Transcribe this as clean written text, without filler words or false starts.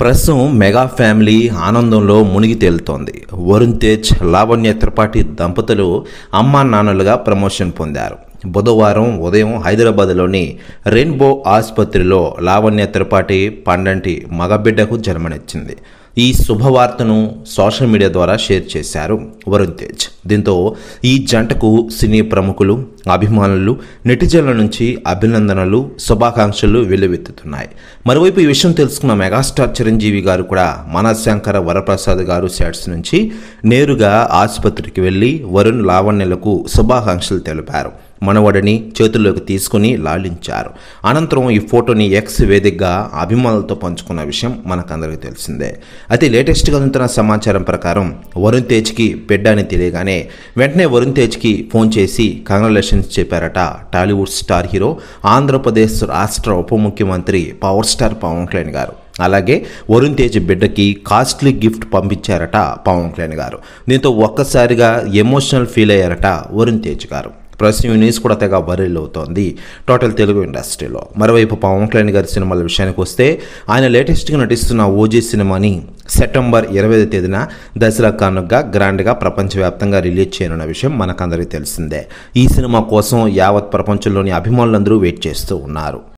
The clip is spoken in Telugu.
ప్రస్తుతం మెగా ఫ్యామిలీ ఆనందంలో మునిగి తేలుతోంది. వరుణ్ తేజ్, లావణ్య త్రిపాఠి దంపతులు అమ్మా నాన్నలుగా ప్రమోషన్ పొందారు. బుధవారం ఉదయం హైదరాబాద్లోని రెయిన్బో ఆసుపత్రిలో లావణ్య త్రిపాఠి పండంటి మగబిడ్డకు జన్మనిచ్చింది. ఈ శుభవార్తను సోషల్ మీడియా ద్వారా షేర్ చేశారు వరుణ్ తేజ్. దీంతో ఈ జంటకు సినీ ప్రముఖులు, అభిమానులు, నెటిజన్ల నుంచి అభినందనలు, శుభాకాంక్షలు వెల్లువెత్తుతున్నాయి. మరోవైపు ఈ విషయం తెలుసుకున్న మెగాస్టార్ చిరంజీవి గారు కూడా మనశంకర వరప్రసాద్ గారు సెట్స్ నుంచి నేరుగా ఆసుపత్రికి వెళ్లి వరుణ్, లావణ్యలకు శుభాకాంక్షలు తెలిపారు. మనవడిని చేతుల్లోకి తీసుకుని లాలించారు. అనంతరం ఈ ఫోటోని ఎక్స్ వేదికగా అభిమానులతో పంచుకున్న విషయం మనకందరికీ తెలిసిందే. అయితే లేటెస్ట్గా అందుతున్న సమాచారం ప్రకారం వరుణ్ తేజ్కి బిడ్డ అని తెలియగానే వెంటనే వరుణ్ తేజ్కి ఫోన్ చేసి కంగ్రాచులేషన్స్ చెప్పారట టాలీవుడ్ స్టార్ హీరో, ఆంధ్రప్రదేశ్ రాష్ట్ర ఉప ముఖ్యమంత్రి పవర్ స్టార్ పవన్ కళ్యాణ్ గారు. అలాగే వరుణ్ తేజ్ బిడ్డకి కాస్ట్లీ గిఫ్ట్ పంపించారట పవన్ కళ్యాణ్ గారు. దీంతో ఒక్కసారిగా ఎమోషనల్ ఫీల్ అయ్యారట వరుణ్ తేజ్ గారు. ప్రస్తుతం ఈ న్యూస్ కూడా తెగ వైరల్ అవుతోంది టోటల్ తెలుగు ఇండస్ట్రీలో. మరోవైపు పవన్ కళ్యాణ్ గారి సినిమాల విషయానికి వస్తే ఆయన లేటెస్ట్గా నటిస్తున్న ఓజీ సినిమాని సెప్టెంబర్ 20వ తేదీన దసరా కానుకగా గ్రాండ్గా ప్రపంచవ్యాప్తంగా రిలీజ్ చేయనున్న విషయం మనకందరికీ తెలిసిందే. ఈ సినిమా కోసం యావత్ ప్రపంచంలోని అభిమానులందరూ వెయిట్ చేస్తూ ఉన్నారు.